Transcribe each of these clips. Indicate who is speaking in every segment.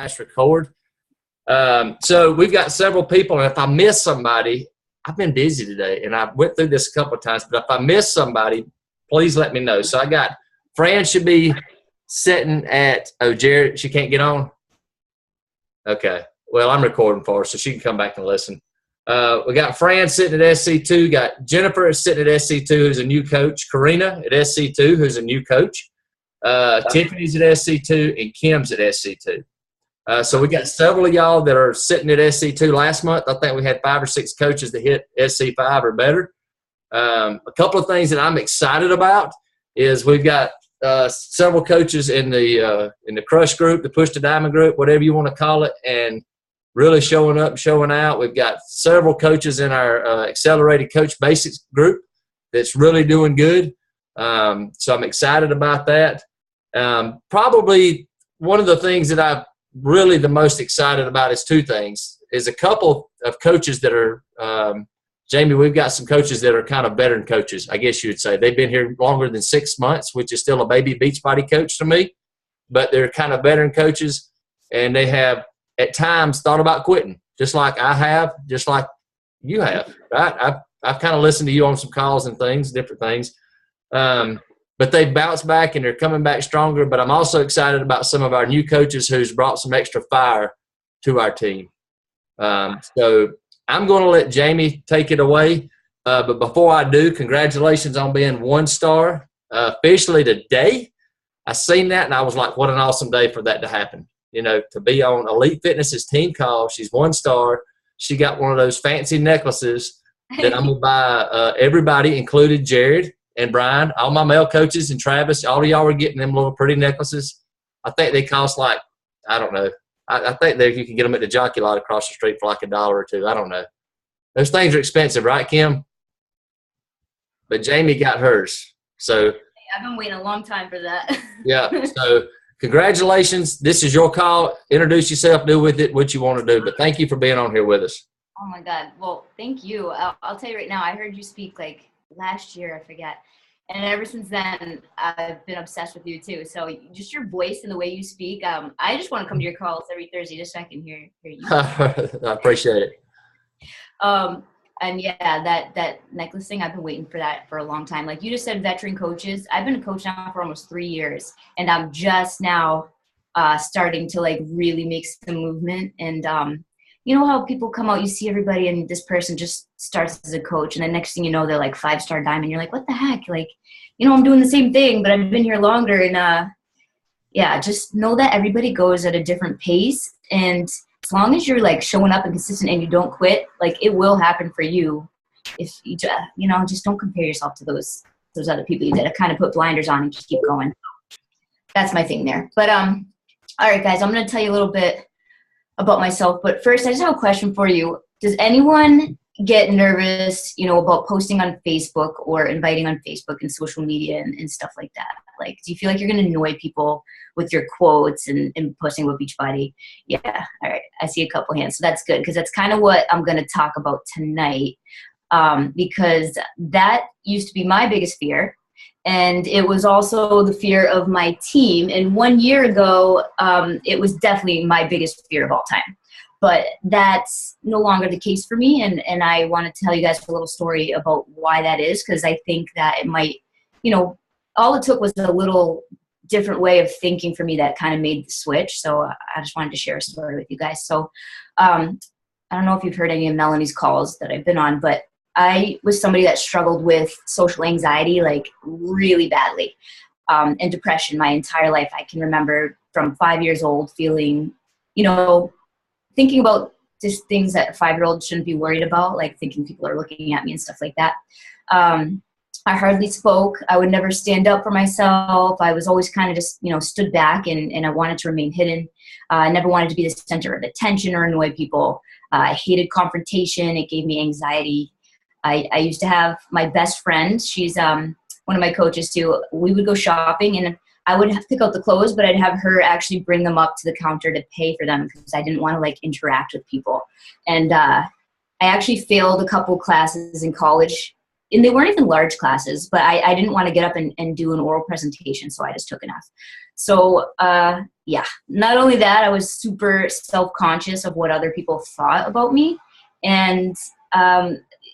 Speaker 1: Nice record. So we've got several people, and if I miss somebody, I've been busy today, and I went through this a couple of times, but if I miss somebody, please let me know. So I got Fran should be sitting at – oh, Jared, she can't get on? Okay. Well, I'm recording for her, so she can come back and listen. We got Fran sitting at SC2. Got Jennifer sitting at SC2, who's a new coach. Karina at SC2, who's a new coach. Tiffany's at SC2, and Kim's at SC2. So we got several of y'all that are sitting at SC2 last month. I think we had 5 or 6 coaches that hit SC5 or better. A couple of things that I'm excited about is we've got several coaches in the Crush group, the Push to Diamond group, whatever you want to call it, and really showing up, showing out. We've got several coaches in our Accelerated Coach Basics group that's really doing good. So I'm excited about that. Probably one of the things that I'm really the most excited about is 2 things. Is a couple of coaches that are Jamie, we've got some coaches that are kind of veteran coaches, I guess you would say. They've been here longer than 6 months, which is still a baby beach body coach to me. But they're kind of veteran coaches, and they have at times thought about quitting, just like I have, just like you have, right? I've kind of listened to you on some calls and things, different things. But they've bounced back, and they're coming back stronger. But I'm also excited about some of our new coaches who's brought some extra fire to our team. So I'm going to let Jamie take it away. But before I do, congratulations on being 1 star officially today. I seen that, and I was like, what an awesome day for that to happen. You know, to be on Elite Fitness's team call. She's 1 star. She got one of those fancy necklaces that I'm going to buy everybody, included Jared and Brian, all my male coaches, and Travis. All of y'all were getting them little pretty necklaces. I think they cost like, I don't know. I think that you can get them at the jockey lot across the street for like $1 or $2. I don't know. Those things are expensive, right, Kim? But Jamie got hers. So
Speaker 2: I've been waiting a long time for that.
Speaker 1: Yeah. So congratulations. This is your call. Introduce yourself. Do with it what you want to do. But thank you for being on here with us.
Speaker 2: Oh, my God. Well, thank you. I'll tell you right now, I heard you speak like last year, I forget. And ever since then, I've been obsessed with you too. So just your voice and the way you speak, I just want to come to your calls every Thursday just so I can hear you.
Speaker 1: I appreciate it.
Speaker 2: And yeah, that necklace thing, I've been waiting for that for a long time. Like you just said, veteran coaches. I've been a coach now for almost 3 years, and I'm just now starting to like really make some movement. And you know how people come out, you see everybody, and this person just starts as a coach, and the next thing you know, they're like 5-star diamond. You're like, what the heck? Like, you know, I'm doing the same thing, but I've been here longer. And yeah, just know that everybody goes at a different pace. And as long as you're like showing up and consistent and you don't quit, like it will happen for you. If you just don't compare yourself to those other people that kind of put blinders on and just keep going. That's my thing there. But all right, guys, I'm going to tell you a little bit about myself. But first, I just have a question for you. Does anyone get nervous, about posting on Facebook or inviting on Facebook and social media and stuff like that? Like, do you feel like you're going to annoy people with your quotes and posting with Beachbody? Yeah. All right. I see a couple hands. So that's good, because that's kind of what I'm going to talk about tonight, because that used to be my biggest fear. And it was also the fear of my team. And 1 year ago, it was definitely my biggest fear of all time. But that's no longer the case for me. And I want to tell you guys a little story about why that is, because I think that it might, all it took was a little different way of thinking for me that kind of made the switch. So I just wanted to share a story with you guys. So I don't know if you've heard any of Melanie's calls that I've been on, but I was somebody that struggled with social anxiety, like really badly, and depression my entire life. I can remember from 5 years old feeling, thinking about just things that a 5-year-old shouldn't be worried about, like thinking people are looking at me and stuff like that. I hardly spoke. I would never stand up for myself. I was always kind of just, stood back, and I wanted to remain hidden. I never wanted to be the center of attention or annoy people. I hated confrontation. It gave me anxiety. I used to have my best friend. She's one of my coaches too. We would go shopping, and I would have to pick out the clothes, but I'd have her actually bring them up to the counter to pay for them because I didn't want to interact with people. And I actually failed a couple classes in college, and they weren't even large classes, but I didn't want to get up and do an oral presentation, so I just took enough. So yeah, not only that, I was super self-conscious of what other people thought about me. And,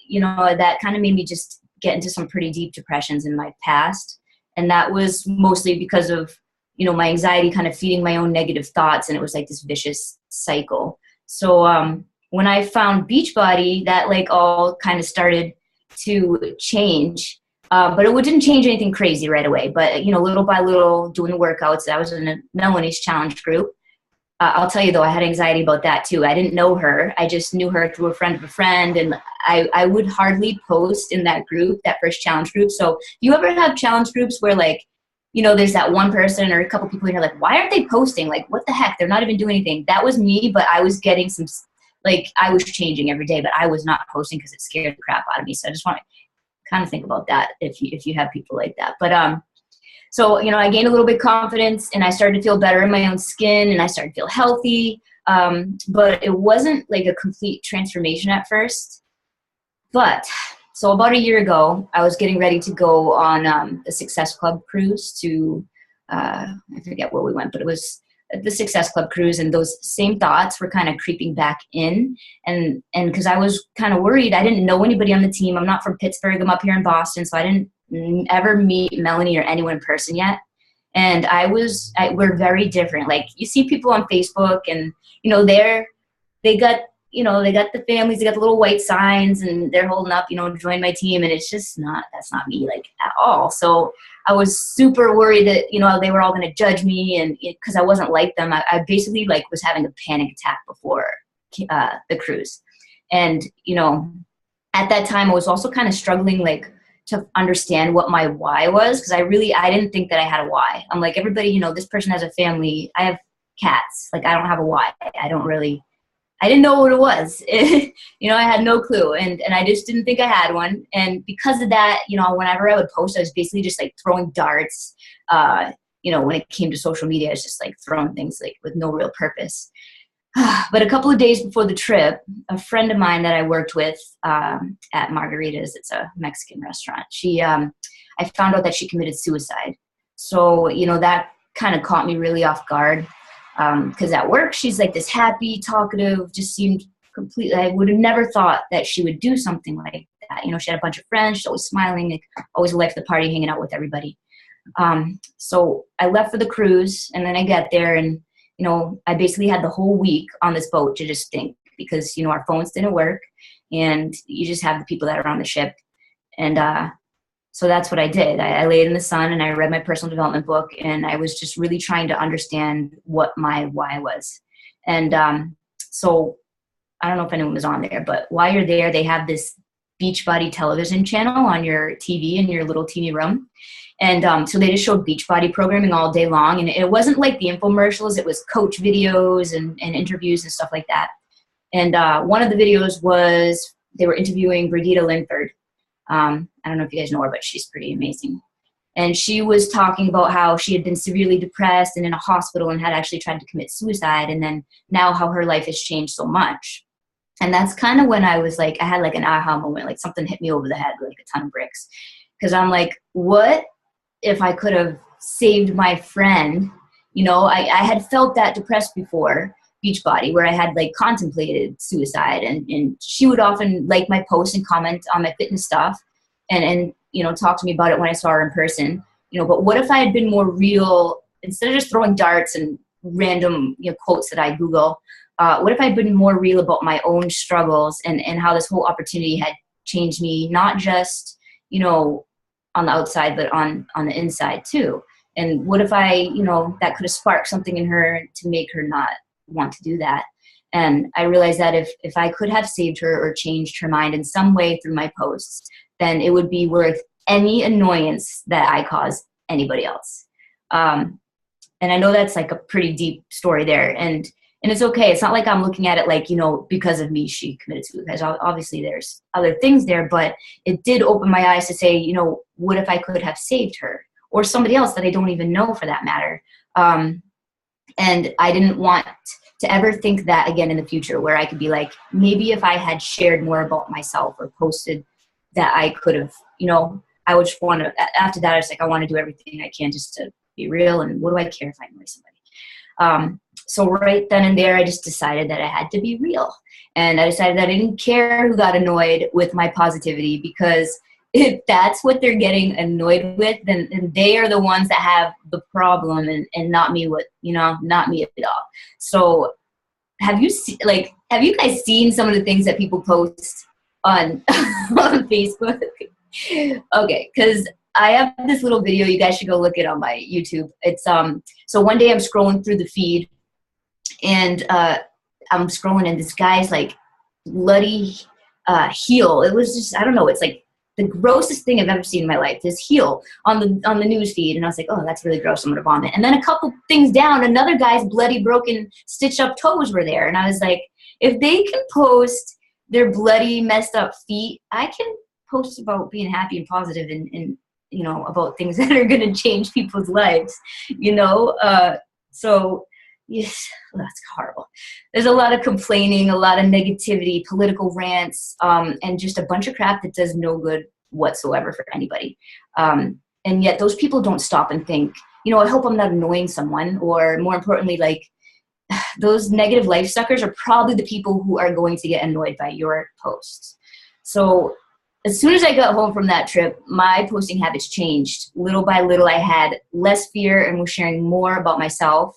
Speaker 2: you know, that kind of made me just get into some pretty deep depressions in my past. And that was mostly because of, you know, my anxiety kind of feeding my own negative thoughts. And it was like this vicious cycle. So when I found Beachbody, that like all kind of started to change. But it didn't change anything crazy right away. But, you know, little by little, doing the workouts. I was in a Melanie's challenge group. I'll tell you, though, I had anxiety about that, too. I didn't know her. I just knew her through a friend of a friend. And I would hardly post in that group, that first challenge group. So you ever have challenge groups where, like, you know, there's that one person or a couple people here, like, why aren't they posting? Like, what the heck? They're not even doing anything. That was me, but I was getting some, like, I was changing every day, but I was not posting because it scared the crap out of me. So I just want to kind of think about that if you have people like that. But so, you know, I gained a little bit of confidence and I started to feel better in my own skin and I started to feel healthy. But it wasn't like a complete transformation at first. But so about a year ago, I was getting ready to go on the Success Club cruise to, I forget where we went, but it was the Success Club cruise, and those same thoughts were kind of creeping back in. And because I was kind of worried, I didn't know anybody on the team. I'm not from Pittsburgh. I'm up here in Boston, so I didn't ever meet Melanie or anyone in person yet. And we're very different. Like, you see people on Facebook and, you know, they got the families, they got the little white signs and they're holding up, you know, join my team. And it's just that's not me, like, at all. So I was super worried that, you know, they were all going to judge me. And because I wasn't like them, I basically like was having a panic attack before the cruise. And, you know, at that time I was also kind of struggling, like, to understand what my why was. Cause I didn't think that I had a why. I'm like, everybody, you know, this person has a family. I have cats. Like, I don't have a why. I didn't know what it was. You know, I had no clue. And I just didn't think I had one. And because of that, you know, whenever I would post, I was basically just like throwing darts. You know, when it came to social media, I was just like throwing things like with no real purpose. But a couple of days before the trip, a friend of mine that I worked with at Margarita's, it's a Mexican restaurant, I found out that she committed suicide. So, you know, that kind of caught me really off guard. Because at work, she's like this happy, talkative, just seemed completely, I would have never thought that she would do something like that. You know, she had a bunch of friends, she's always smiling, like, always a life of the party, hanging out with everybody. So I left for the cruise, and then I got there, and, you know, I basically had the whole week on this boat to just think, because, you know, our phones didn't work, and you just have the people that are on the ship. And so that's what I did. I laid in the sun and I read my personal development book, and I was just really trying to understand what my why was. And so I don't know if anyone was on there, but while you're there, they have this Beachbody television channel on your TV in your little teeny room. And so they just showed Beachbody programming all day long. And it wasn't like the infomercials. It was coach videos and interviews and stuff like that. And one of the videos was they were interviewing Brigitte Linford. I don't know if you guys know her, but she's pretty amazing. And she was talking about how she had been severely depressed and in a hospital and had actually tried to commit suicide. And then now how her life has changed so much. And that's kind of when I was like, I had like an aha moment, like something hit me over the head, like a ton of bricks. Because I'm like, what if I could have saved my friend? You know, I had felt that depressed before Beachbody, where I had like contemplated suicide, and she would often like my posts and comment on my fitness stuff and you know, talk to me about it when I saw her in person, you know. But what if I had been more real, instead of just throwing darts and random, you know, quotes that I Google, what if I'd been more real about my own struggles and how this whole opportunity had changed me, not just, you know, on the outside, but on the inside too. And what if I, you know, that could have sparked something in her to make her not want to do that. And I realized that if I could have saved her or changed her mind in some way through my posts, then it would be worth any annoyance that I cause anybody else. And I know that's like a pretty deep story there. And it's okay. It's not like I'm looking at it like, you know, because of me, she committed suicide. Obviously there's other things there, but it did open my eyes to say, you know, what if I could have saved her or somebody else that I don't even know for that matter? And I didn't want to ever think that again in the future, where I could be like, maybe if I had shared more about myself or posted that, I could have, you know, I would just want to, after that, I was like, I want to do everything I can just to be real. And what do I care if I annoy somebody? So right then and there, I just decided that I had to be real. And I decided that I didn't care who got annoyed with my positivity, because if that's what they're getting annoyed with, then they are the ones that have the problem, and not me, not me at all. So have you guys seen some of the things that people post on on Facebook? Okay, because I have this little video. You guys should go look it on my YouTube. It's so one day I'm scrolling through the feed, and I'm scrolling, and this guy's like bloody heel. It was just, I don't know. It's like the grossest thing I've ever seen in my life. This heel on the news feed, and I was like, oh, that's really gross. I'm gonna vomit. And then a couple things down, another guy's bloody, broken, stitched up toes were there, and I was like, if they can post their bloody, messed up feet, I can post about being happy and positive, and about things that are gonna change people's lives. So. Yes, well, that's horrible. There's a lot of complaining, a lot of negativity, political rants, and just a bunch of crap that does no good whatsoever for anybody. And yet those people don't stop and think, I hope I'm not annoying someone, or more importantly, like, those negative life suckers are probably the people who are going to get annoyed by your posts. So as soon as I got home from that trip, my posting habits changed. Little by little, I had less fear and was sharing more about myself.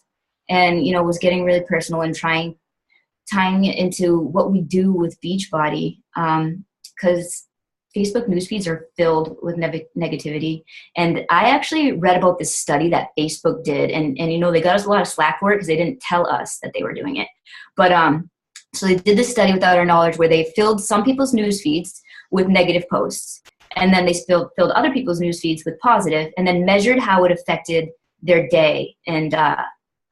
Speaker 2: And, was getting really personal and tying it into what we do with Beachbody, because Facebook news feeds are filled with negativity. And I actually read about this study that Facebook did, and they got us a lot of slack for it because they didn't tell us that they were doing it. But so they did this study without our knowledge, where they filled some people's news feeds with negative posts, and then they filled other people's news feeds with positive, and then measured how it affected their day. And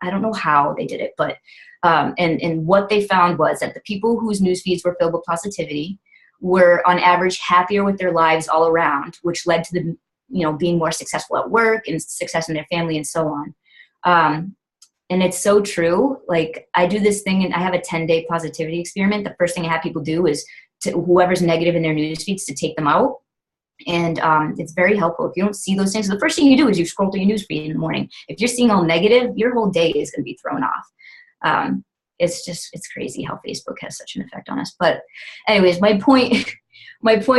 Speaker 2: I don't know how they did it, but and what they found was that the people whose news feeds were filled with positivity were on average happier with their lives all around, which led to them, being more successful at work and success in their family and so on. And it's so true. Like, I do this thing, and I have a 10-day positivity experiment. The first thing I have people do is to whoever's negative in their news feeds to take them out. And it's very helpful. If you don't see those things, the first thing you do is you scroll through your news feed in the morning. If you're seeing all negative, your whole day is going to be thrown off. It's crazy how Facebook has such an effect on us. But anyways, my point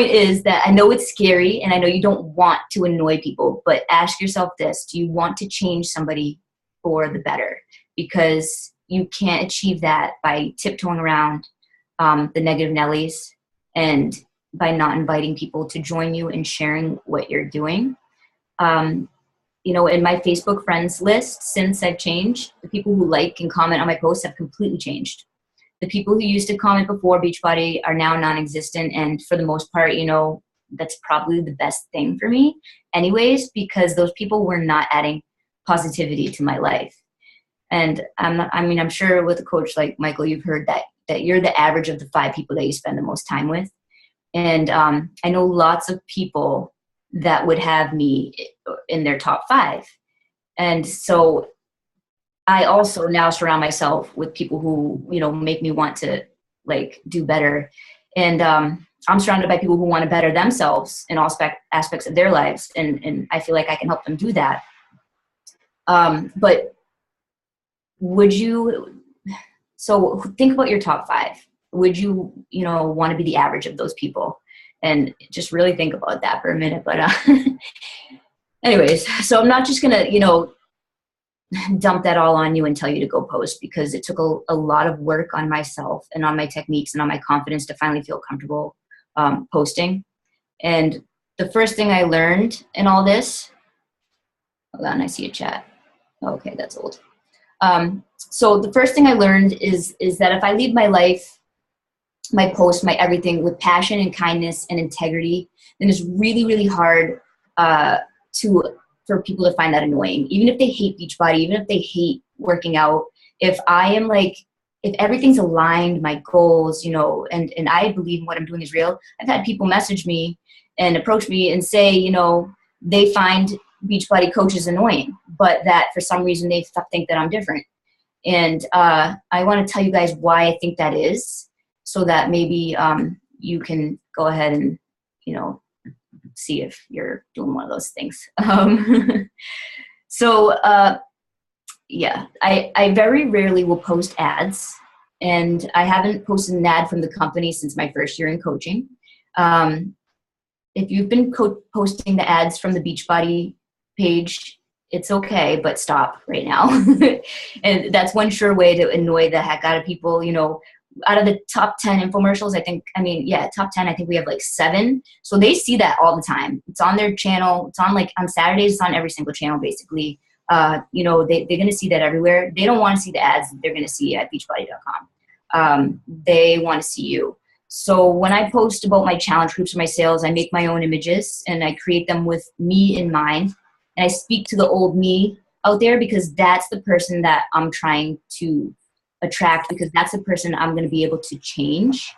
Speaker 2: is that I know it's scary, and I know you don't want to annoy people, but ask yourself this: do you want to change somebody for the better? Because you can't achieve that by tiptoeing around the negative Nellies, and by not inviting people to join you in sharing what you're doing. In my Facebook friends list, since I've changed, the people who like and comment on my posts have completely changed. The people who used to comment before Beachbody are now non-existent, and for the most part, that's probably the best thing for me anyways, because those people were not adding positivity to my life. And I'm sure with a coach like Michael, you've heard that you're the average of the 5 people that you spend the most time with. And I know lots of people that would have me in their top 5. And so I also now surround myself with people who, make me want to do better. And I'm surrounded by people who want to better themselves in all aspects of their lives. And I feel like I can help them do that. But so think about your top 5. Would you, want to be the average of those people? And just really think about that for a minute. But anyways, so I'm not just going to, dump that all on you and tell you to go post, because it took a lot of work on myself and on my techniques and on my confidence to finally feel comfortable posting. And the first thing I learned in all this, hold on, I see a chat. Okay, that's old. So the first thing I learned is that if I lead my life, my post, my everything with passion and kindness and integrity, then it's really, really hard for people to find that annoying. Even if they hate Beachbody, even if they hate working out, if everything's aligned, my goals, and I believe what I'm doing is real. I've had people message me and approach me and say, they find Beachbody coaches annoying, but that for some reason they think that I'm different. And I want to tell you guys why I think that is, so that maybe you can go ahead and, see if you're doing one of those things. So yeah, I very rarely will post ads, and I haven't posted an ad from the company since my first year in coaching. Um, if you've been posting the ads from the Beachbody page, it's okay, but stop right now. And that's one sure way to annoy the heck out of people. You know, out of the top 10 infomercials, top 10, I think we have like 7. So they see that all the time. It's on their channel. It's on like on Saturdays, it's on every single channel basically. You know, they're going to see that everywhere. They don't want to see the ads they're going to see at beachbody.com. They want to see you. So when I post about my challenge groups or my sales, I make my own images and I create them with me in mind. And I speak to the old me out there because that's the person that I'm trying to attract, because that's the person I'm going to be able to change.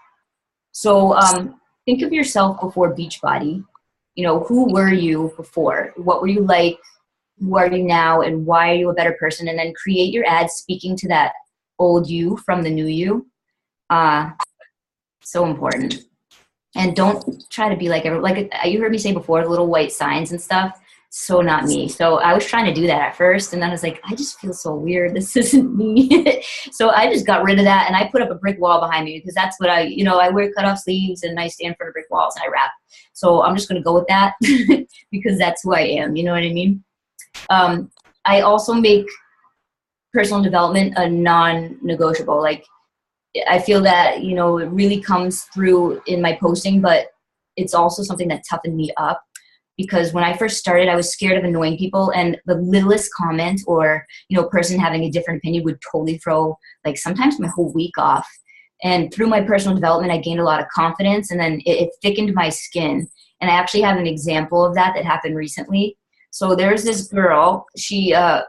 Speaker 2: So think of yourself before Beachbody. You know, who were you before? What were you like? Who are you now? And why are you a better person? And then create your ads speaking to that old you from the new you. So important. And don't try to be like everyone. Like you heard me say before, the little white signs and stuff. So not me. So I was trying to do that at first, and then I was like, I just feel so weird. This isn't me. So I just got rid of that, and I put up a brick wall behind me because that's what I wear cut off sleeves and I stand in front of brick walls and I rap. So I'm just going to go with that because that's who I am. You know what I mean? I also make personal development a non-negotiable. Like I feel that, you know, it really comes through in my posting, but it's also something that toughened me up. Because when I first started, I was scared of annoying people, and the littlest comment or, you know, person having a different opinion would totally throw, like, sometimes my whole week off. And through my personal development, I gained a lot of confidence, and then it thickened my skin. And I actually have an example of that happened recently. So there's this girl,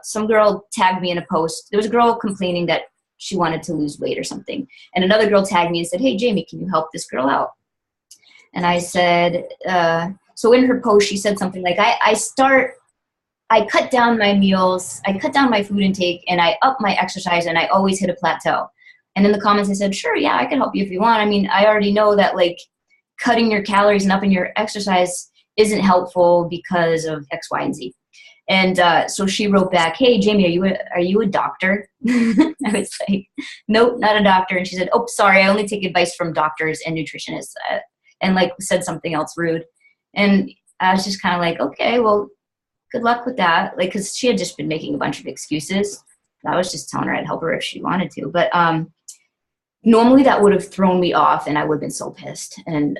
Speaker 2: some girl tagged me in a post. There was a girl complaining that she wanted to lose weight or something. And another girl tagged me and said, hey, Jamie, can you help this girl out? And I said, so in her post, she said something like, I cut down my meals, I cut down my food intake, and I up my exercise, and I always hit a plateau. And in the comments, I said, sure, yeah, I can help you if you want. I mean, I already know that, like, cutting your calories and upping your exercise isn't helpful because of X, Y, and Z. And so she wrote back, hey, Jamie, are you a doctor? I was like, nope, not a doctor. And she said, oh, sorry, I only take advice from doctors and nutritionists, and like said something else rude. And I was just kind of like, okay, well, good luck with that. Like, because she had just been making a bunch of excuses. I was just telling her I'd help her if she wanted to. But normally that would have thrown me off, and I would have been so pissed. And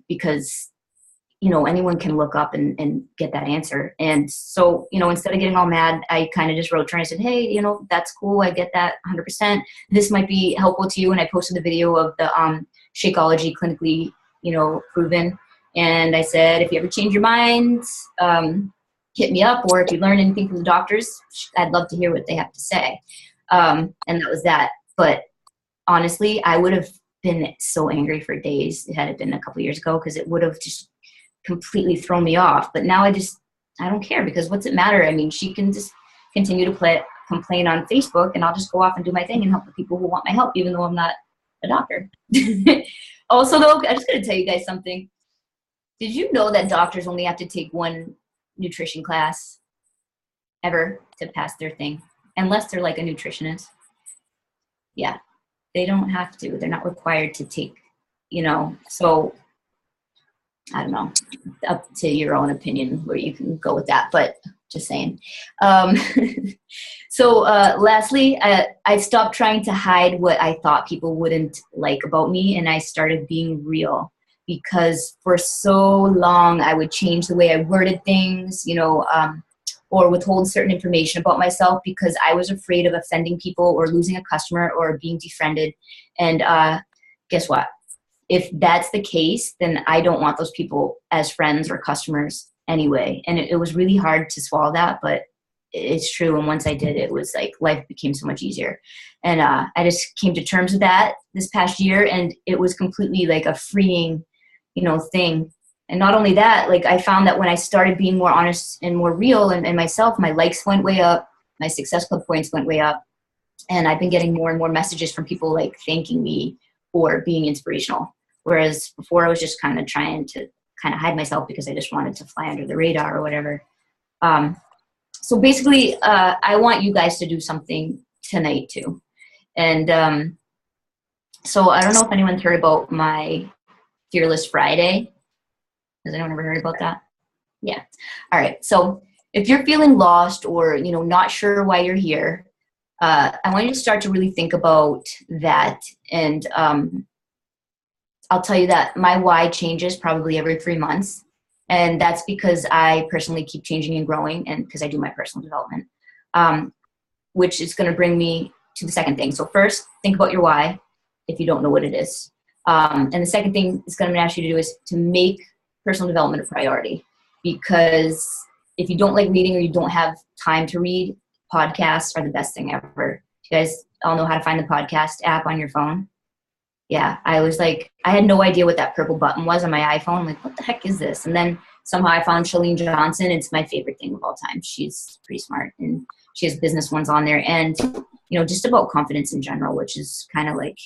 Speaker 2: because, you know, anyone can look up and get that answer. And so, you know, instead of getting all mad, I kind of just wrote to her and I said, hey, you know, that's cool. I get that 100%. This might be helpful to you. And I posted the video of the Shakeology clinically, you know, proven. And I said, if you ever change your mind, hit me up. Or if you learn anything from the doctors, I'd love to hear what they have to say. And that was that. But honestly, I would have been so angry for days had it been a couple years ago, because it would have just completely thrown me off. But now I don't care, because what's it matter? I mean, she can just continue to complain on Facebook, and I'll just go off and do my thing and help the people who want my help, even though I'm not a doctor. Also, though, I'm just going to tell you guys something. Did you know that doctors only have to take one nutrition class ever to pass their thing? Unless they're like a nutritionist. Yeah, they don't have to. They're not required to take, you know. So, I don't know. Up to your own opinion where you can go with that. But just saying. So lastly, I stopped trying to hide what I thought people wouldn't like about me, and I started being real. Because for so long, I would change the way I worded things, you know, or withhold certain information about myself because I was afraid of offending people or losing a customer or being defriended. And guess what? If that's the case, then I don't want those people as friends or customers anyway. And it was really hard to swallow that, but it's true. And once I did, it was like life became so much easier. And I just came to terms with that this past year, and it was completely like a freeing, you know, thing. And not only that, like I found that when I started being more honest and more real and myself, my likes went way up, my Success Club points went way up. And I've been getting more and more messages from people like thanking me for being inspirational. Whereas before I was just kind of trying to kind of hide myself because I just wanted to fly under the radar or whatever. So basically, I want you guys to do something tonight too. And so I don't know if anyone's heard about my Fearless Friday. Has anyone ever heard about that? Yeah. All right. So if you're feeling lost or, not sure why you're here, I want you to start to really think about that. And I'll tell you that my why changes probably every 3 months. And that's because I personally keep changing and growing, and because I do my personal development, which is going to bring me to the second thing. So first, think about your why if you don't know what it is. And the second thing it's going to ask you to do is to make personal development a priority. Because if you don't like reading or you don't have time to read, podcasts are the best thing ever. You guys all know how to find the podcast app on your phone? Yeah, I had no idea what that purple button was on my iPhone. I'm like, what the heck is this? And then somehow I found Chalene Johnson. It's my favorite thing of all time. She's pretty smart, and she has business ones on there. And, just about confidence in general, which is kind of like,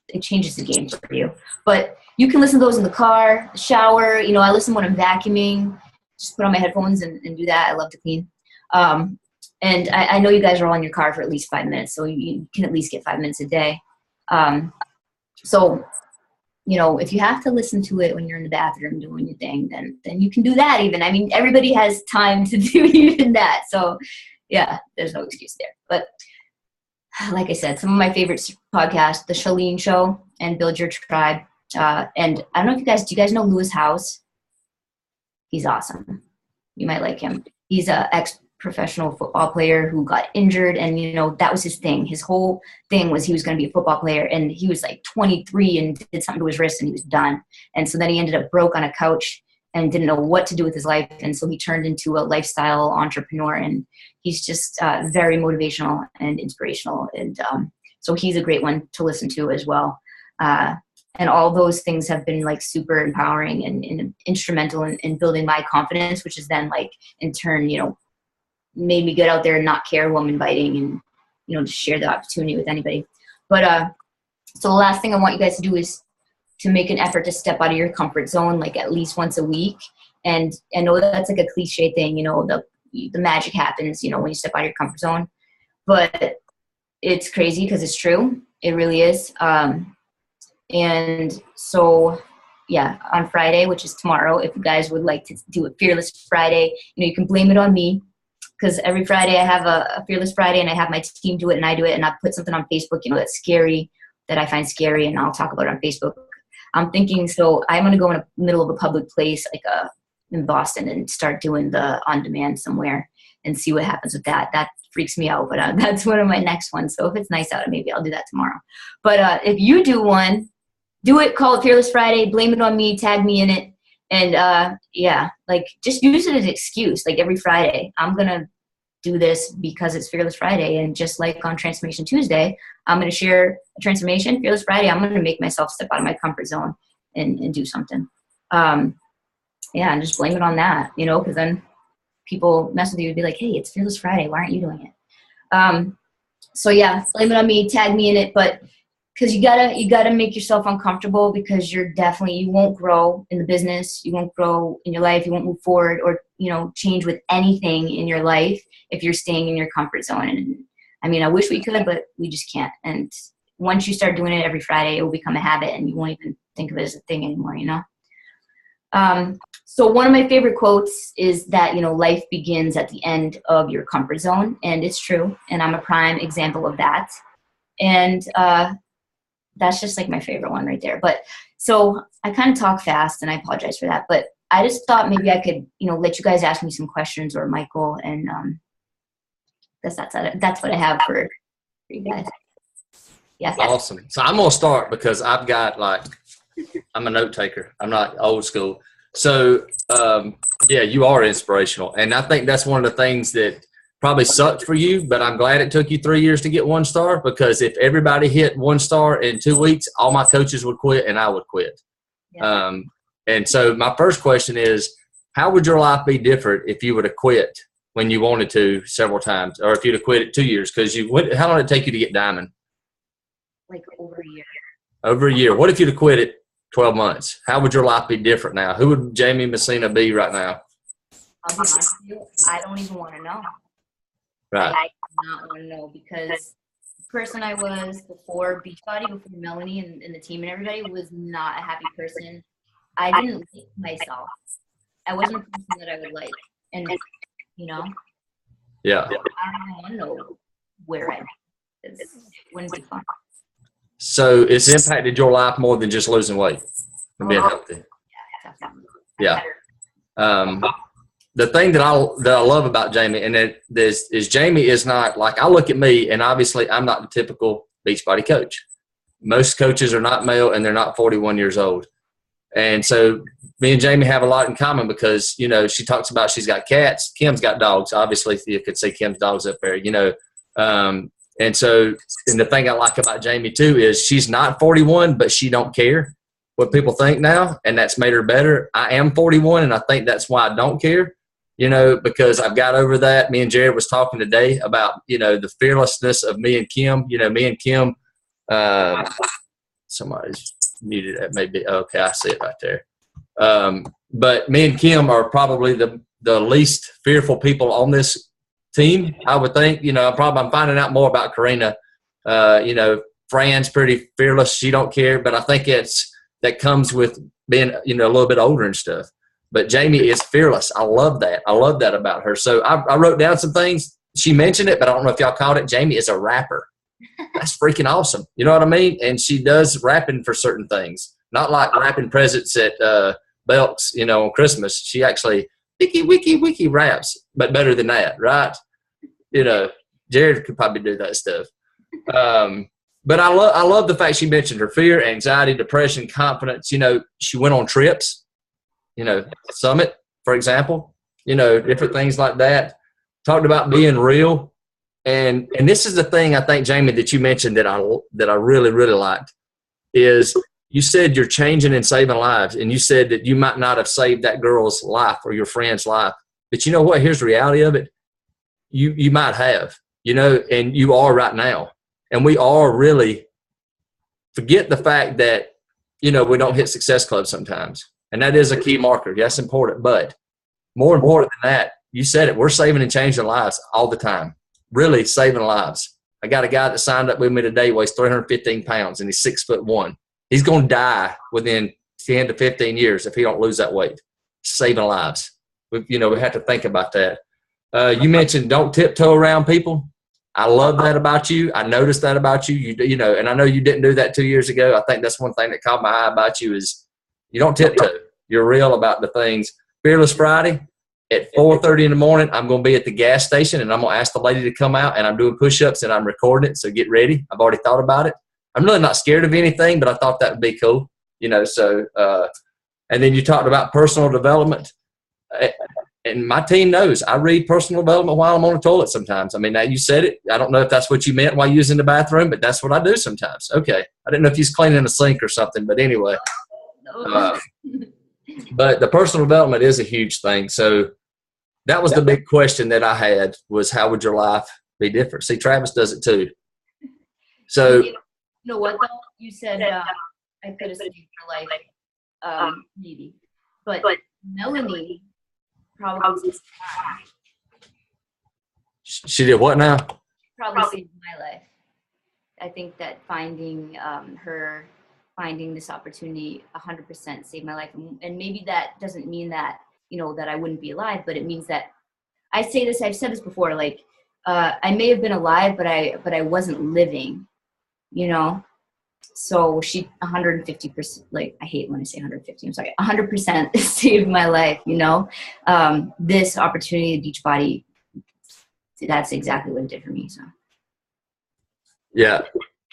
Speaker 2: it changes the game for you. But you can listen to those in the car, the shower. I listen when I'm vacuuming. Just put on my headphones and do that. I love to clean. And I know you guys are all in your car for at least 5 minutes, so you can at least get 5 minutes a day. So, if you have to listen to it when you're in the bathroom doing your thing, then you can do that even. I mean, everybody has time to do even that. So, yeah, there's no excuse there. But like I said, some of my favorite podcasts, The Chalene Show and Build Your Tribe. And I don't know if do you guys know Lewis House? He's awesome. You might like him. He's an ex-professional football player who got injured, and, that was his thing. His whole thing was he was going to be a football player, and he was like 23 and did something to his wrist, and he was done. And so then he ended up broke on a couch and didn't know what to do with his life, and so he turned into a lifestyle entrepreneur, and he's just very motivational and inspirational. And so he's a great one to listen to as well. And all those things have been like super empowering and instrumental in building my confidence, which is then like in turn, made me get out there and not care who I'm inviting, and, just share the opportunity with anybody. But so the last thing I want you guys to do is to make an effort to step out of your comfort zone, like at least once a week. And I know that's like a cliche thing, the magic happens, when you step out of your comfort zone, but it's crazy because it's true. It really is. And so, yeah, on Friday, which is tomorrow, if you guys would like to do a Fearless Friday, you can blame it on me, because every Friday I have a Fearless Friday, and I have my team do it, and I do it, and I put something on Facebook, that's scary, that I find scary, and I'll talk about it on Facebook. I'm thinking, so I'm going to go in the middle of a public place, like in Boston, and start doing the on-demand somewhere and see what happens with that. That freaks me out, but that's one of my next ones. So if it's nice out, maybe I'll do that tomorrow. But if you do one, do it, call it Fearless Friday, blame it on me, tag me in it. And just use it as an excuse. Like every Friday, I'm going to do this because it's Fearless Friday. And just like on Transformation Tuesday, I'm going to share a transformation. Fearless Friday, I'm going to make myself step out of my comfort zone and do something. And just blame it on that, because then people mess with you and be like, hey, it's Fearless Friday. Why aren't you doing it? Blame it on me, tag me in it. But because you gotta make yourself uncomfortable, because you won't grow in the business, you won't grow in your life, you won't move forward or change with anything in your life if you're staying in your comfort zone. And I mean, I wish we could, but we just can't. And once you start doing it every Friday, it will become a habit, and you won't even think of it as a thing anymore. So one of my favorite quotes is that life begins at the end of your comfort zone, and it's true. And I'm a prime example of that. And that's just like my favorite one right there. But so I kind of talk fast, and I apologize for that. But I just thought maybe I could, let you guys ask me some questions, or Michael, and that's what I have for you guys. Yes.
Speaker 1: Awesome. So I'm gonna start because I've got I'm a note taker. I'm not old school. So you are inspirational, and I think that's one of the things that probably sucked for you, but I'm glad it took you 3 years to get 1 star, because if everybody hit 1 star in 2 weeks, all my coaches would quit and I would quit. Yeah. And so my first question is, how would your life be different if you would have quit when you wanted to several times, or if you'd have quit at 2 years? Because how long did it take you to get diamond?
Speaker 2: Like over a year.
Speaker 1: Over a year. What if you'd have quit at 12 months? How would your life be different now? Who would Jaime Massina be right now?
Speaker 2: I'll be honest with you, I don't even want to know.
Speaker 1: Right.
Speaker 2: I do not want to know, because the person I was before Beachbody, before Melanie and the team and everybody, was not a happy person. I didn't like myself. I wasn't a person that I would like. And, you know,
Speaker 1: Yeah.
Speaker 2: I don't even want to know where I'm. It wouldn't be fun.
Speaker 1: So it's impacted your life more than just losing weight and being healthy.
Speaker 2: Yeah, definitely.
Speaker 1: Yeah. The thing that I love about Jaime, and that is Jaime is not like, I look at me, and obviously I'm not the typical Beachbody coach. Most coaches are not male, and they're not 41 years old. And so me and Jaime have a lot in common, because, you know, she talks about she's got cats. Kim's got dogs. Obviously, you could see Kim's dogs up there, you know. And so, and the thing I like about Jaime too is she's not 41, but she don't care what people think now, and that's made her better. I am 41, and I think that's why I don't care, you know, because I've got over that. Me and Jared was talking today about, you know, the fearlessness of me and Kim. You know, me and Kim, somebody's muted it, maybe. Okay, I see it right there. But me and Kim are probably the least fearful people on this team, I would think. You know, I'm finding out more about Karina. You know, Fran's pretty fearless. She don't care, but I think that comes with being, you know, a little bit older and stuff. But Jaime is fearless. I love that. I love that about her. So I wrote down some things. She mentioned it, but I don't know if y'all caught it. Jaime is a rapper. That's freaking awesome. You know what I mean? And she does rapping for certain things. Not like wrapping presents at Belk's, you know, on Christmas. She actually wiki raps, but better than that, right? You know, Jared could probably do that stuff. But I love the fact she mentioned her fear, anxiety, depression, confidence. You know, she went on trips, you know, Summit, for example, you know, different things like that. Talked about being real. And this is the thing I think, Jaime, that you mentioned that I really, really liked, is you said you're changing and saving lives. And you said that you might not have saved that girl's life or your friend's life. But you know what? Here's the reality of it. You might have, you know, and you are right now. And we are really, forget the fact that, you know, we don't hit Success Club sometimes. And that is a key marker. That's important. But more important than that, you said it, we're saving and changing lives all the time. Really saving lives. I got a guy that signed up with me today, weighs 315 pounds, and he's 6'1". He's going to die within 10 to 15 years if he don't lose that weight. Saving lives. We have to think about that. You mentioned don't tiptoe around people. I love that about you. I noticed that about you. You know, and I know you didn't do that 2 years ago. I think that's one thing that caught my eye about you is you don't tiptoe. You're real about the things. Fearless Friday at 4:30 in the morning, I'm going to be at the gas station, and I'm going to ask the lady to come out, and I'm doing push-ups, and I'm recording it, so get ready. I've already thought about it. I'm really not scared of anything, but I thought that would be cool. You know, so and then you talked about personal development. And my team knows I read personal development while I'm on the toilet sometimes. I mean, now you said it. I don't know if that's what you meant while you was in the bathroom, but that's what I do sometimes. Okay. I didn't know if you was cleaning a sink or something, but anyway. But the personal development is a huge thing. So that was the big question that I had was how would your life be different? See, Travis does it too. So.
Speaker 2: You know what, though? You said I could have saved your life, maybe. But Melanie probably
Speaker 1: she did what now?
Speaker 2: Probably saved my life. I think that finding this opportunity 100% saved my life. And maybe that doesn't mean that, you know, that I wouldn't be alive, but it means that I've said this before, like, I may have been alive, but I wasn't living, you know? So she 150%, like, I hate when I say 150, I'm sorry, 100% saved my life, you know? This opportunity, Beachbody, that's exactly what it did for me, so.
Speaker 1: Yeah.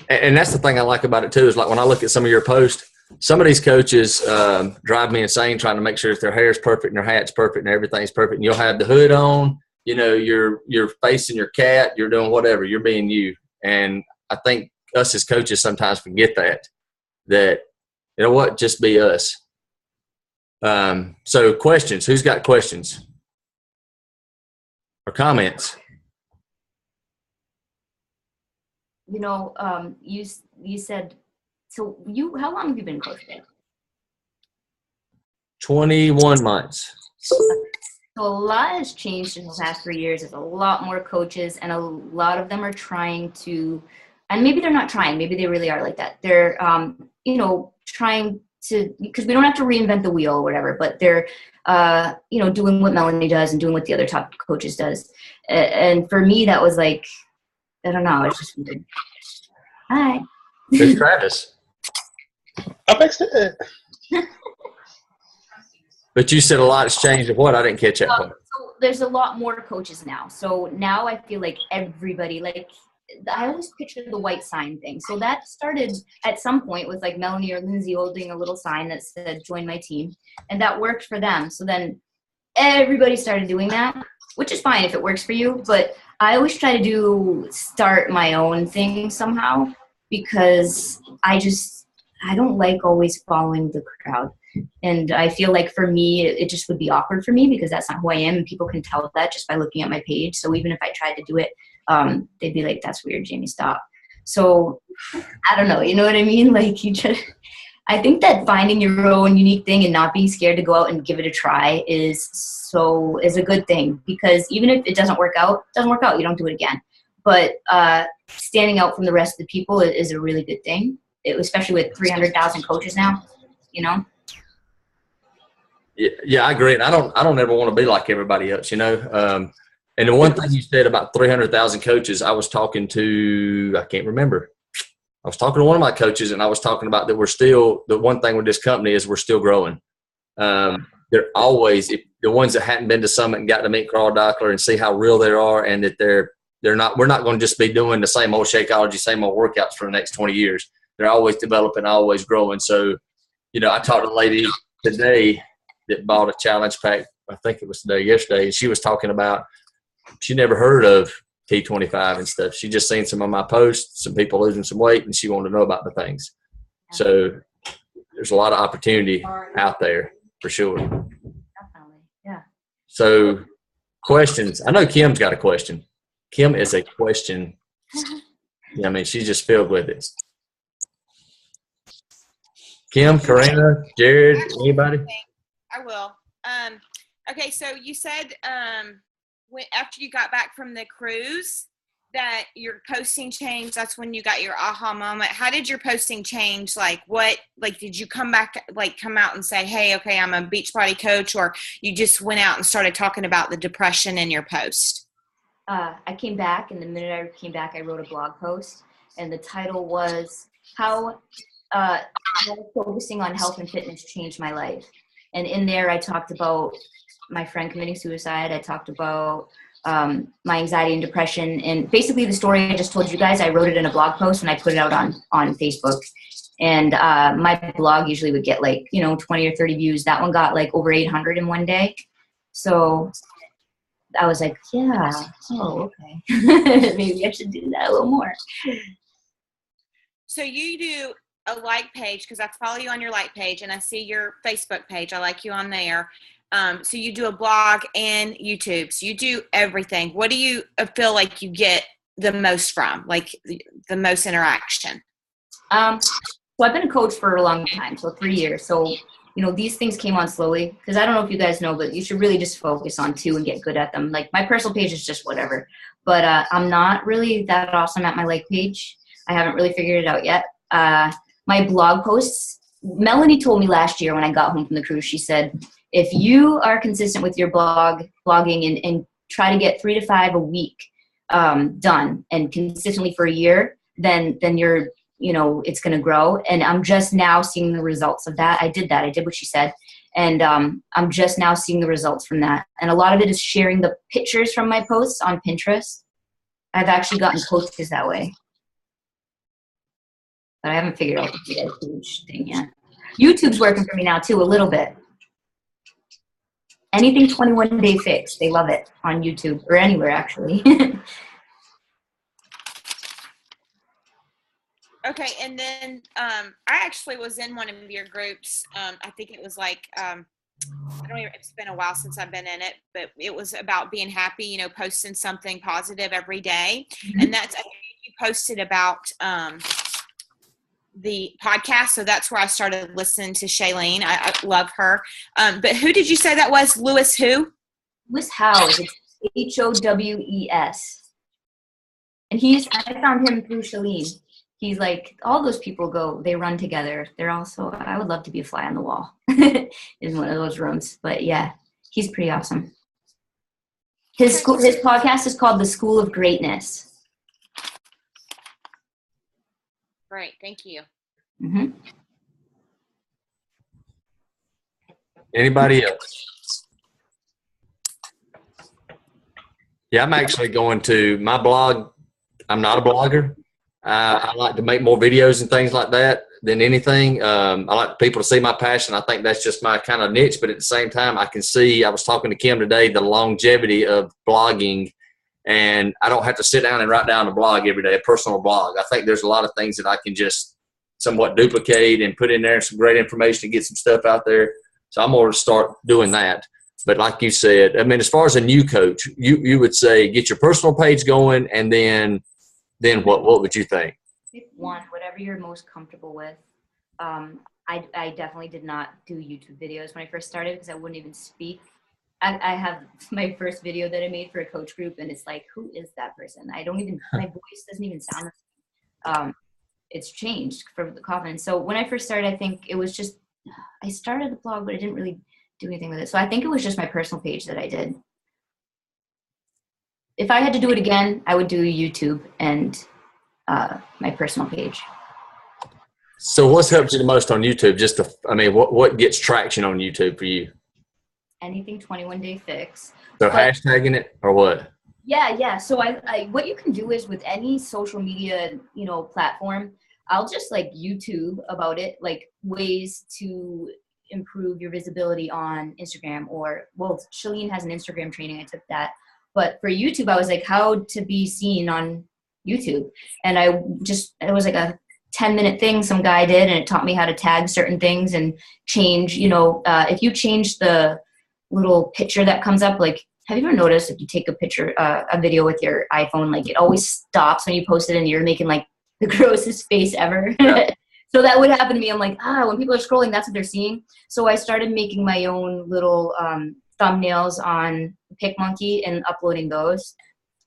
Speaker 1: And that's the thing I like about it too, is like when I look at some of your posts, some of these coaches drive me insane trying to make sure that their hair's perfect and their hat's perfect and everything's perfect. And you'll have the hood on, you know, you're facing your cat, you're doing whatever, you're being you. And I think us as coaches sometimes forget that, you know what, just be us. So questions, who's got questions or comments?
Speaker 2: You know, you said, so how long have you been coaching?
Speaker 1: 21 months.
Speaker 2: So a lot has changed in the past 3 years. There's a lot more coaches, and a lot of them are trying to, and maybe they're not trying, maybe they really are like that. They're, trying to, because we don't have to reinvent the wheel or whatever, but they're, doing what Melanie does and doing what the other top coaches does. And for me, that was like, I don't know, it's just weird. Hi.
Speaker 1: There's Travis.
Speaker 3: I fixed it.
Speaker 1: But you said a lot has changed. What? I didn't catch that part.
Speaker 2: So there's a lot more coaches now. So now I feel like everybody, like, I always picture the white sign thing. So that started at some point with like Melanie or Lindsay holding a little sign that said, join my team. And that worked for them. So then everybody started doing that, which is fine if it works for you. But I always try to start my own thing somehow, because I don't like always following the crowd. And I feel like for me, it just would be awkward for me because that's not who I am. And people can tell that just by looking at my page. So even if I tried to do it, they'd be like, that's weird, Jamie, stop. So I don't know. You know what I mean? Like I think that finding your own unique thing and not being scared to go out and give it a try is a good thing, because even if it doesn't work out, you don't do it again. But standing out from the rest of the people is a really good thing, especially with 300,000 coaches now,
Speaker 1: Yeah, I agree. And I don't ever want to be like everybody else, And the one thing you said about 300,000 coaches, I was talking to, I can't remember. I was talking to one of my coaches, and I was talking about that the one thing with this company is we're still growing. They're always, the ones that hadn't been to Summit and got to meet Carl Dockler and see how real they are, and that we're not going to just be doing the same old Shakeology, same old workouts for the next 20 years. They're always developing, always growing. So, I talked to a lady today that bought a challenge pack. I think it was yesterday, and she was talking about she never heard of T25 and stuff. She just seen some of my posts, some people losing some weight, and she wanted to know about the things. So there's a lot of opportunity out there for sure.
Speaker 2: Definitely, yeah.
Speaker 1: So questions. I know Kim's got a question. Kim is a question. She's just filled with it. Kim, Karina, Jared, anybody?
Speaker 4: I will. Okay, so you said after you got back from the cruise that your posting changed. That's when you got your aha moment. How did your posting change? Did you come out and say, hey, okay, I'm a Beachbody coach, or you just went out and started talking about the depression in your post?
Speaker 2: I came back, and the minute I came back, I wrote a blog post, and the title was how focusing on health and fitness changed my life. And in there, I talked about my friend committing suicide. I talked about my anxiety and depression. And basically the story I just told you guys, I wrote it in a blog post and I put it out on Facebook. And my blog usually would get 20 or 30 views. That one got over 800 in one day. So I was like, yeah, okay. Maybe I should do that a little more.
Speaker 4: So you do a like page, because I follow you on your like page and I see your Facebook page. I like you on there. So you do a blog and YouTube. So you do everything. What do you feel like you get the most from, the most interaction?
Speaker 2: So I've been a coach for a long time, so 3 years. So, these things came on slowly, because I don't know if you guys know, but you should really just focus on 2 and get good at them. My personal page is just whatever, but I'm not really that awesome at my like page. I haven't really figured it out yet. My blog posts, Melanie told me last year when I got home from the cruise, she said, if you are consistent with your blogging and try to get 3 to 5 a week done and consistently for a year, then you're, it's going to grow. And I'm just now seeing the results of that. I did what she said. And I'm just now seeing the results from that. And a lot of it is sharing the pictures from my posts on Pinterest. I've actually gotten coaches that way. But I haven't figured out the huge thing yet. YouTube's working for me now too, a little bit. Anything 21 Day Fix, they love it on YouTube or anywhere actually.
Speaker 4: Okay, and then I actually was in one of your groups. I think it was it's been a while since I've been in it, but it was about being happy, posting something positive every day. Mm-hmm. And I think you posted about the podcast. So that's where I started listening to Shailene. I love her. But who did you say that was? Lewis who?
Speaker 2: Lewis Howes. It's Howes. And I found him through Shalene. He's like, all those people they run together. They're also, I would love to be a fly on the wall in one of those rooms. But yeah, he's pretty awesome. His podcast is called The School of Greatness.
Speaker 4: Great, thank you.
Speaker 2: Mm-hmm.
Speaker 1: Anybody else? Yeah, I'm actually going to my blog. I'm not a blogger. I like to make more videos and things like that than anything. I like people to see my passion. I think that's just my kind of niche. But at the same time, I was talking to Kim today, the longevity of blogging, and I don't have to sit down and write down a blog every day, a personal blog. I think there's a lot of things that I can just somewhat duplicate and put in there some great information to get some stuff out there. So I'm going to start doing that. But like you said, I mean, as far as a new coach, you would say get your personal page going, and then what would you think?
Speaker 2: Pick one, whatever you're most comfortable with. I definitely did not do YouTube videos when I first started because I wouldn't even speak. I have my first video that I made for a coach group, and it's like, who is that person? My voice doesn't even sound the same. It's changed for the confidence. So when I first started, I think it was just, I started the blog, but I didn't really do anything with it. So I think it was just my personal page that I did. If I had to do it again, I would do YouTube and my personal page.
Speaker 1: So what's helped you the most on YouTube? What gets traction on YouTube for you?
Speaker 2: Anything 21 Day Fix.
Speaker 1: So hashtagging it or what?
Speaker 2: Yeah. So I what you can do is with any social media, platform, I'll just like YouTube about it, like ways to improve your visibility on Instagram Shalene has an Instagram training. I took that. But for YouTube, I was like, how to be seen on YouTube. And it was like a 10-minute thing some guy did, and it taught me how to tag certain things and change, if you change the little picture that comes up, like, have you ever noticed if you take a video with your iPhone, like it always stops when you post it and you're making like the grossest face ever? Yeah. So that would happen to me. I'm like, when people are scrolling, that's what they're seeing. So I started making my own little thumbnails on PicMonkey and uploading those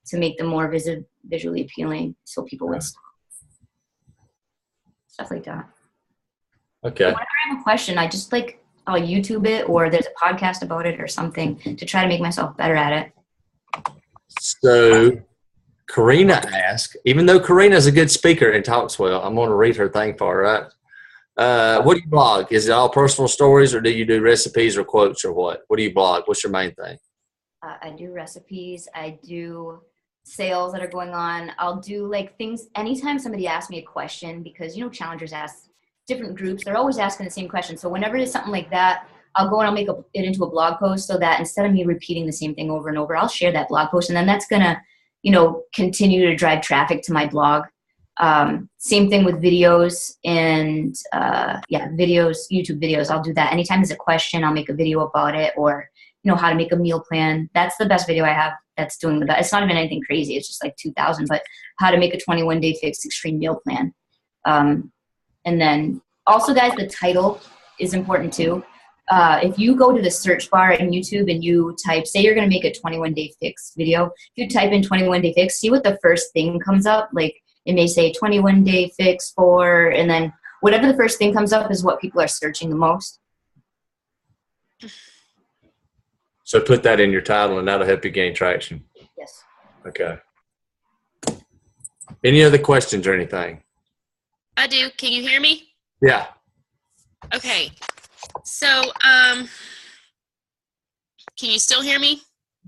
Speaker 2: to make them more visually appealing, so people would stop. Stuff like that.
Speaker 1: Okay.
Speaker 2: Whenever I have a question, I just I'll YouTube it, or there's a podcast about it or something to try to make myself better at it.
Speaker 1: So Karina asked, even though Karina's a good speaker and talks well, I'm going to read her thing for her, right? What do you blog? Is it all personal stories, or do you do recipes or quotes, or what? What do you blog? What's your main thing?
Speaker 2: I do recipes. I do sales that are going on. I'll do things anytime somebody asks me a question, because challengers ask different groups, they're always asking the same question. So whenever it's something like that, I'll go and I'll make it into a blog post, so that instead of me repeating the same thing over and over, I'll share that blog post, and then that's gonna continue to drive traffic to my blog. Same thing with videos and YouTube videos. I'll do that anytime there's a question. I'll make a video about it, or how to make a meal plan. That's the best video I have that's doing the best. It's not even anything crazy. It's just like 2,000, but how to make a 21-day fixed extreme meal plan. And then also, guys, the title is important too. If you go to the search bar in YouTube and you type, say you're going to make a 21-day fix video, if you type in 21-day fix, see what the first thing comes up. Like it may say 21-day fix for, and then whatever the first thing comes up is what people are searching the most.
Speaker 1: So put that in your title, and that'll help you gain traction.
Speaker 2: Yes.
Speaker 1: Okay. Any other questions or anything?
Speaker 5: I do. Can you hear me?
Speaker 1: Yeah.
Speaker 5: Okay. So, can you still hear me?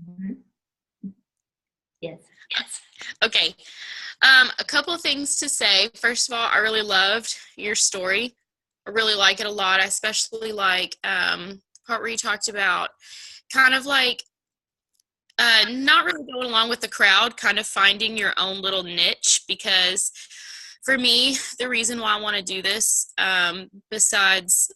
Speaker 2: Mm-hmm. Yes.
Speaker 5: Yes. Okay. A couple of things to say. First of all, I really loved your story. I really like it a lot. I especially like part where you talked about kind of not really going along with the crowd, kind of finding your own little niche, because for me, the reason why I want to do this, besides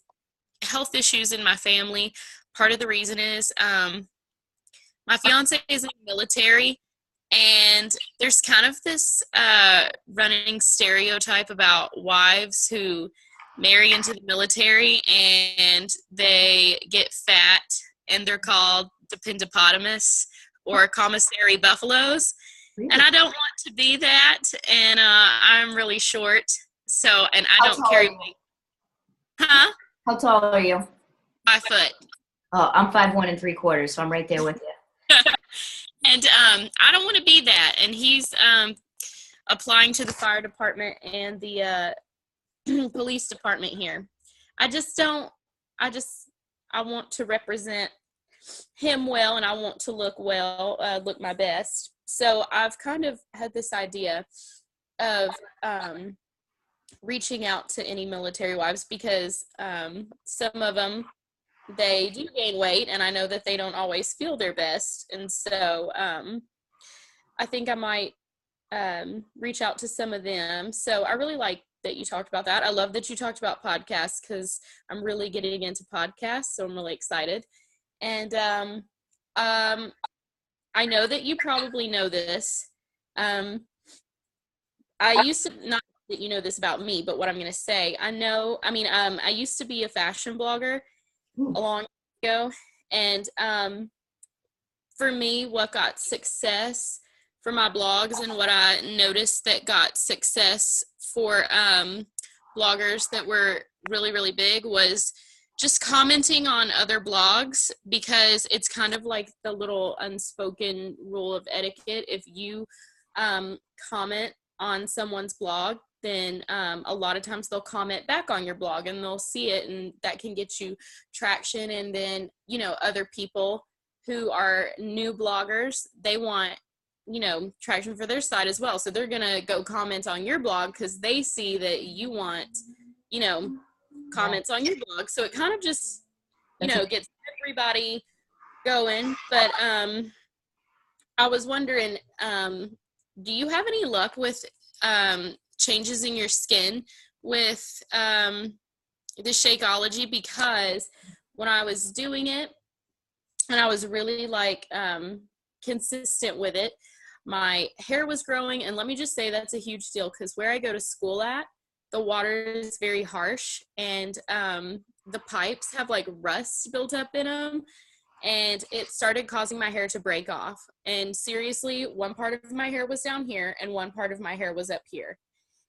Speaker 5: health issues in my family, part of the reason is my fiance is in the military, and there's kind of this running stereotype about wives who marry into the military and they get fat and they're called Dependopotamus or commissary buffaloes.
Speaker 2: Really?
Speaker 5: And I don't want to be that. And I'm really short. So, and I
Speaker 2: How
Speaker 5: don't
Speaker 2: tall
Speaker 5: carry
Speaker 2: are you?
Speaker 5: weight. Huh?
Speaker 2: How tall are you?
Speaker 5: 5 foot.
Speaker 2: Oh, I'm 5'1¾", so I'm right there with you.
Speaker 5: And I don't want to be that. And he's applying to the fire department and the police department here. I want to represent him well, and I want to look well, look my best. So I've kind of had this idea of reaching out to any military wives, because some of them, they do gain weight, and I know that they don't always feel their best. And so I think I might reach out to some of them. So I really like that you talked about that. I love that you talked about podcasts, because I'm really getting into podcasts, so I'm really excited. And I know that you probably know this. I used to, not that you know this about me, but what I'm going to say, I used to be a fashion blogger a long time ago. And for me, what got success for my blogs, and what I noticed that got success for bloggers that were really, really big, was just commenting on other blogs, because it's kind of like the little unspoken rule of etiquette. If you comment on someone's blog, then a lot of times they'll comment back on your blog, and they'll see it, and that can get you traction. And then, other people who are new bloggers, they want, traction for their side as well. So they're going to go comment on your blog because they see that you want, comments on your blog. So it kind of just, gets everybody going. But I was wondering, do you have any luck with changes in your skin with the Shakeology? Because when I was doing it, and I was really consistent with it, my hair was growing. And let me just say, that's a huge deal, because where I go to school at, the water is very harsh, and the pipes have rust built up in them, and it started causing my hair to break off. And seriously, one part of my hair was down here and one part of my hair was up here.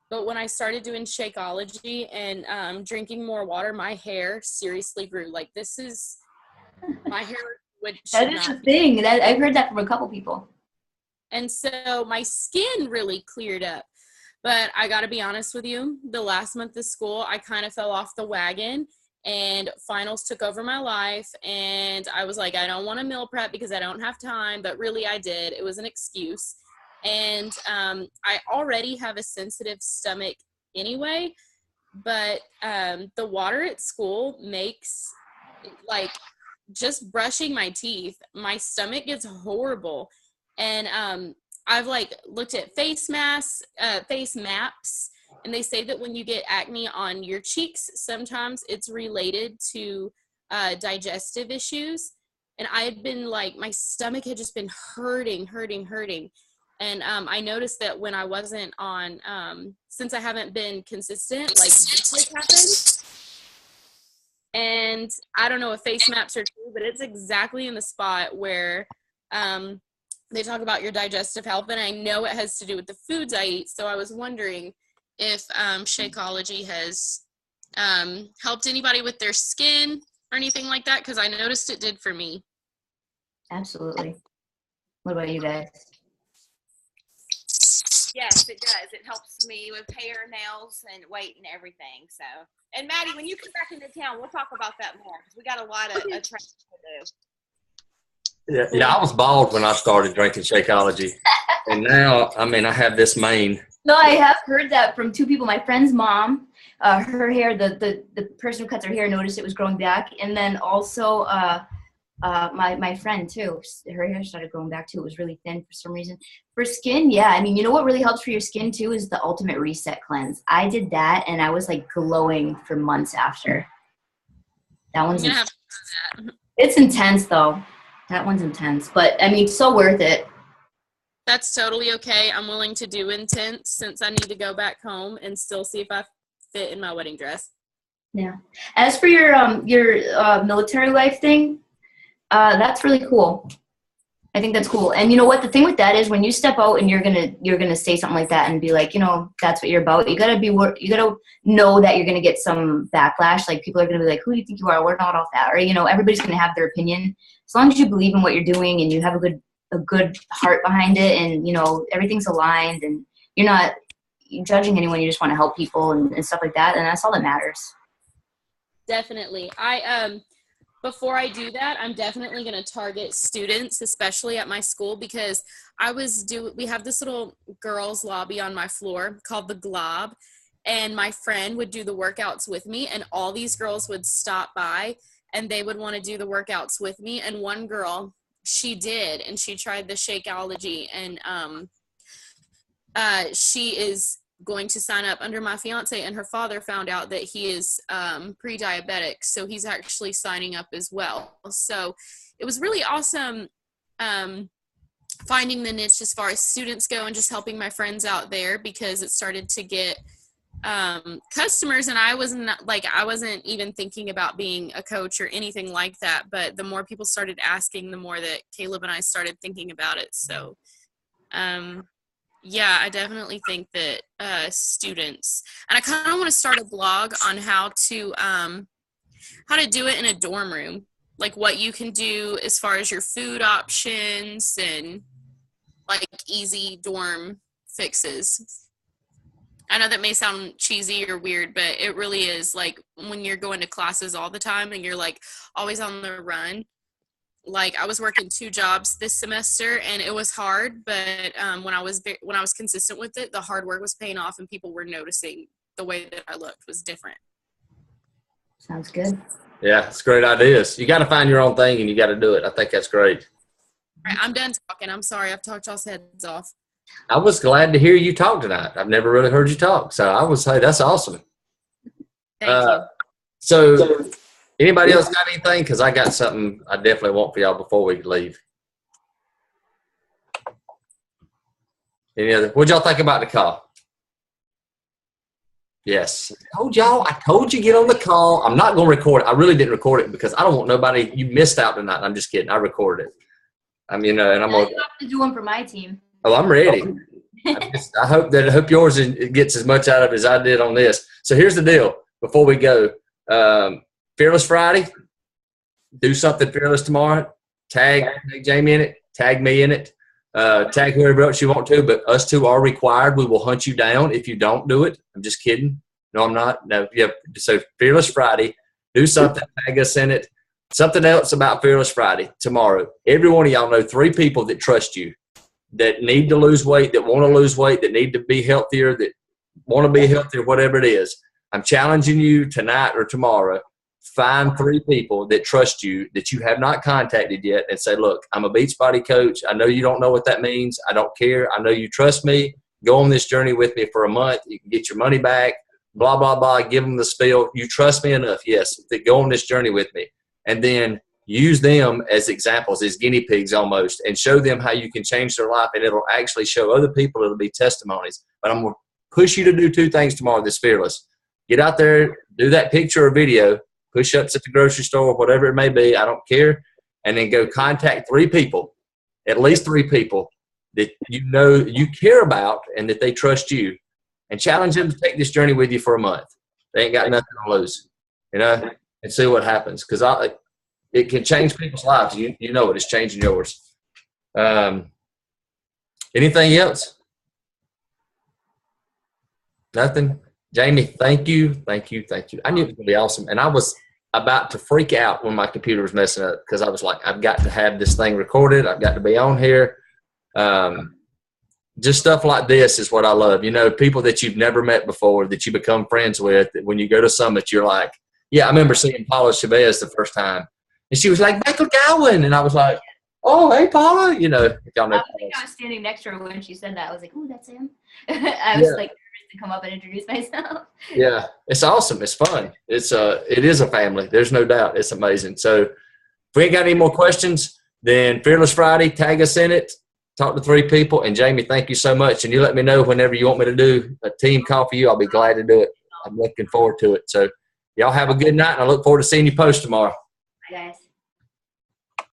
Speaker 5: But when I started doing Shakeology and drinking more water, my hair seriously grew. My hair
Speaker 2: That is a thing. I've heard that from a couple people.
Speaker 5: And so my skin really cleared up. But I got to be honest with you, the last month of school, I kind of fell off the wagon, and finals took over my life. And I was like, I don't want to meal prep because I don't have time. But really, I did. It was an excuse. And I already have a sensitive stomach anyway. But the water at school makes, just brushing my teeth, my stomach gets horrible. And I've looked at face maps, and they say that when you get acne on your cheeks, sometimes it's related to digestive issues. And I had been my stomach had just been hurting. And I noticed that when I wasn't on, since I haven't been consistent, this happened. And I don't know if face maps are true, but it's exactly in the spot where they talk about your digestive health, and I know it has to do with the foods I eat. So I was wondering if Shakeology has helped anybody with their skin or anything like that, because I noticed it did for me.
Speaker 2: Absolutely. What about you guys?
Speaker 4: Yes, it does. It helps me with hair, nails, and weight and everything. So, and Maddie, when you come back into town, we'll talk about that more, because we got a lot of training to do.
Speaker 1: Yeah, I was bald when I started drinking Shakeology, and now, I have this mane.
Speaker 2: No, I have heard that from two people. My friend's mom, her hair, the person who cuts her hair noticed it was growing back, and then also my friend too, her hair started growing back too. It was really thin for some reason. For skin, yeah, you know what really helps for your skin too is the Ultimate Reset Cleanse. I did that, and I was glowing for months after. That one's it's intense though. That one's intense, but so worth it.
Speaker 5: That's totally okay. I'm willing to do intense, since I need to go back home and still see if I fit in my wedding dress.
Speaker 2: Yeah. As for your military life thing, That's really cool. I think that's cool. And you know what? The thing with that is when you step out and you're gonna say something like that and be like, that's what you're about. You gotta know that you're gonna get some backlash. Like people are gonna be like, who do you think you are? We're not all that. Or everybody's gonna have their opinion. As long as you believe in what you're doing and you have a good heart behind it, and everything's aligned, and you're not judging anyone. You just want to help people and stuff like that, and that's all that matters.
Speaker 5: Definitely. Before I do that, I'm definitely going to target students, especially at my school, because we have this little girls lobby on my floor called the Glob, and my friend would do the workouts with me, and all these girls would stop by and they would want to do the workouts with me. And one girl, she did, and she tried the Shakeology, and she is going to sign up under my fiance, and her father found out that he is pre-diabetic, so he's actually signing up as well. So it was really awesome finding the niche as far as students go and just helping my friends out there, because it started to get customers, and I wasn't even thinking about being a coach or anything like that, but the more people started asking, the more that Caleb and I started thinking about it. So yeah, I definitely think that students, and I kind of want to start a blog on how to do it in a dorm room, like what you can do as far as your food options and like easy dorm fixes. I know that may sound cheesy or weird, but it really is. Like when you're going to classes all the time and you're like always on the run. Like I was working 2 jobs this semester, and it was hard, but when I was consistent with it, the hard work was paying off, and people were noticing the way that I looked was different.
Speaker 2: Sounds good.
Speaker 1: Yeah, it's great ideas. You got to find your own thing, and you got to do it. I think that's great.
Speaker 5: All right, I'm done talking. I'm sorry. I've talked y'all's heads off.
Speaker 1: I was glad to hear you talk tonight. I've never really heard you talk, so I would say that's awesome.
Speaker 5: Thank you.
Speaker 1: So anybody else got anything? Because I got something I definitely want for y'all before we leave. Any other? What'd y'all think about the call? Yes. I told you get on the call. I'm not going to record it. I really didn't record it because I don't want nobody. You missed out tonight. I'm just kidding. I recorded it. And I'm going
Speaker 2: to have to do one for my team.
Speaker 1: Oh, I'm ready. I hope yours gets as much out of it as I did on this. So here's the deal. Before we go, Fearless Friday, do something fearless tomorrow. Tag Jamie in it. Tag me in it. Tag whoever else you want to, but us two are required. We will hunt you down if you don't do it. I'm just kidding. No, I'm not. No, yeah. So Fearless Friday, do something. Tag us in it. Something else about Fearless Friday tomorrow. Every one of y'all know 3 people that trust you, that need to lose weight, that want to lose weight, that need to be healthier, that want to be healthier, whatever it is. I'm challenging you tonight or tomorrow. Find 3 people that trust you that you have not contacted yet and say, look, I'm a Beachbody coach. I know you don't know what that means. I don't care. I know you trust me. Go on this journey with me for a month. You can get your money back, blah, blah, blah. Give them the spiel. You trust me enough, yes, to go on this journey with me. And then use them as examples, as guinea pigs almost, and show them how you can change their life, and it'll actually show other people. It'll be testimonies. But I'm going to push you to do 2 things tomorrow this Fearless. Get out there, do that picture or video, push-ups at the grocery store, whatever it may be, I don't care, and then go contact 3 people, at least 3 people that you know you care about and that they trust you, and challenge them to take this journey with you for a month. They ain't got nothing to lose, and see what happens, because it can change people's lives. You know it. It's changing yours. Anything else? Nothing? Jamie, thank you. Thank you. Thank you. I knew it was going to be awesome. And I was about to freak out when my computer was messing up because I was like, I've got to have this thing recorded. I've got to be on here. Just stuff like this is what I love. People that you've never met before that you become friends with. When you go to Summit, you're like, yeah, I remember seeing Paula Chavez the first time. And she was like, Michael Gowan. And I was like, oh, hey, Paula.
Speaker 2: I think I was standing next to her when she said that. I was like, oh, that's him. I was like, to come up and introduce myself.
Speaker 1: Yeah, it's awesome. It's fun. It is a family. There's no doubt. It's amazing. So if we ain't got any more questions, then Fearless Friday, tag us in it, talk to 3 people. And Jamie, thank you so much. And you let me know whenever you want me to do a team call for you. I'll be glad to do it. I'm looking forward to it. So y'all have a good night, and I look forward to seeing you post tomorrow.
Speaker 2: Bye, guys.